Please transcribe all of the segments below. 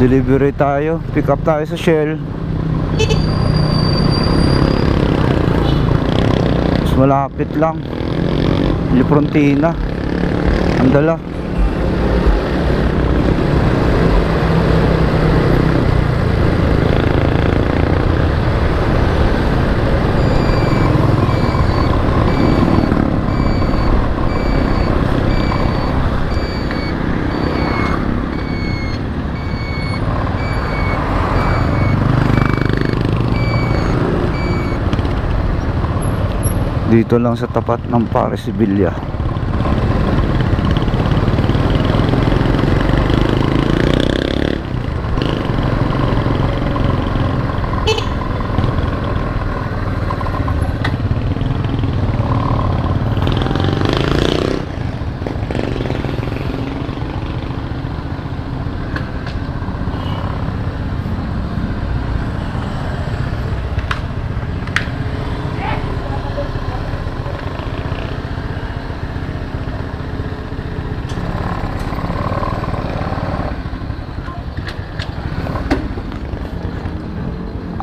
Delivery tayo, pick up tayo sa Shell. Mas malapit lang, Frontina ang dala. Dito lang sa tapat ng Pares Villa.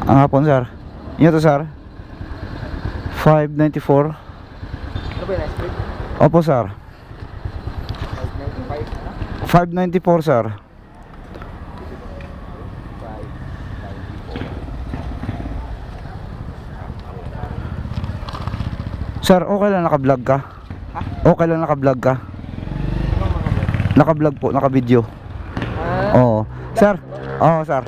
Ang hapon, sir. Inyo to, sir. 594. Ano ba yung ice cream? Opo, sir. 594, sir. 594. Sir, okay lang naka-vlog ka? Ha? Okay lang naka-vlog ka? Naka-vlog po, naka-video. Oo. Sir. Oo, sir.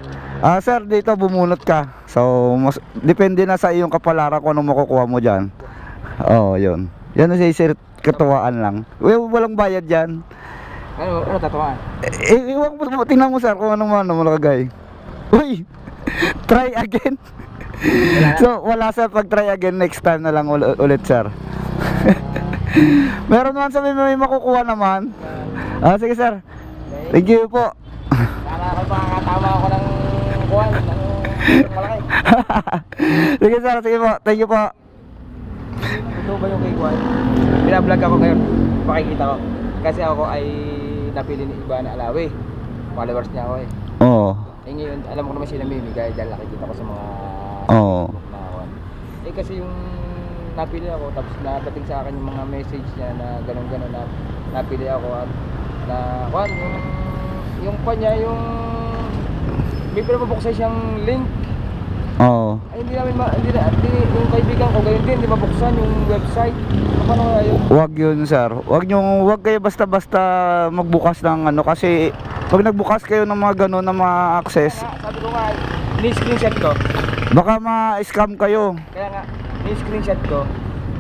Sir, dito bumunot ka. So, depende na sa iyong kapalaran kung anong makukuha mo dyan. Oo, yun. Yan na sir, katuwaan lang. Walang bayad dyan. Ano tatawaan? Iwan mo, tingnan mo, sir, kung ano malagay. Uy! Try again. So, wala, sir, pag try again, next time na lang ulit, sir. Meron naman sabi may makukuha naman. Sige, sir. Thank you po. Sana ako makakatama ako ng kuwan, ng malaki. Sige, sir, sige po. Thank you po. Ito ba yung kay kuwan? Binablog ako ngayon, makikita ko. Kasi ako ay napili ni Iba na Alawi. Followers niya ako eh. Oo. Ngayon, alam ko naman siya namimigay dahil nakikita ko sa mga Oo. Facebook na kuwan. Kasi yung napili ako, tapos nadating sa akin yung mga message niya na gano'n-gano'n na napili ako at na kuwan, yung pa niya, yung may pinabuksan siyang link. Oo. Ay, hindi yung kaibigan ko ganyan din, hindi mabuksan yung website. Paano kaya yun? Wag yun, sir. Wag kayo basta-basta magbukas ng ano, kasi pag nagbukas kayo ng mga gano'n na ma-access, Sabi ko nga, ni-screenshot ko. baka ma-scam kayo. Kaya nga, ni-screenshot ko.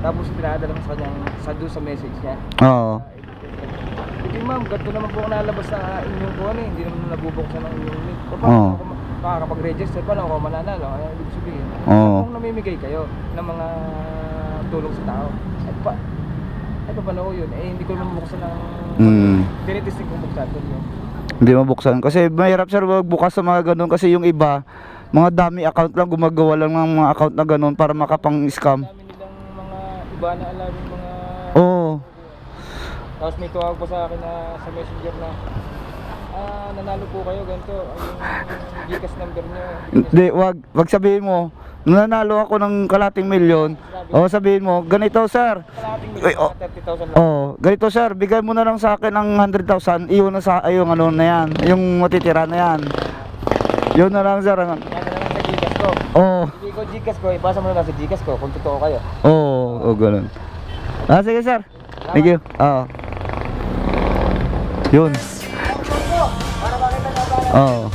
Tapos pinadala ko sa kanyang doon sa message niya. Oo. Hindi ma'am, ganito naman po ako nalabas sa inyong kuwan eh. Hindi naman nabubuksan ng inyong link. Oo. Paano ako makakapag-register? Paano ako mananalo? Kaya ibig sabihin, Oo. kung namimigay kayo ng mga tulong sa tao. Ay paano ko yun? Hindi ko naman buksan ng... Tinitesting kong buksan ko yun. Hindi mabuksan. Kasi mahirap, sir, magbukas sa mga gano'n. Kasi yung iba, mga dami account lang, gumagawa lang ng mga account na gano'n para makapang-scam. Dami nilang mga Iba na Alawi mga... Oo. Tapos may tuwag pa sa akin na sa messenger na nanalo po kayo ganito yung Gcash number nyo. Hindi, wag sabihin mo, nanalo ako ng kalating milyon. O sabihin mo, ganito, sir. Kalating Ay, milyon, 30,000 lang. Oh, ganito, sir, bigay mo na lang sa akin ng 100,000. Iyon na sa yung ano na yan, yung matitira na yan. Yun na lang, sir. Kaya na lang sa Gcash ko. Oh. Hindi ko Gcash ko, ipasa mo na lang sa Gcash ko kung totoo kayo. Oh, ganun. Sige, sir. Thank you. Yun. Para makita na ba? Oo.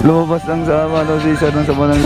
Lumabas lang sa ano, season ng sa manang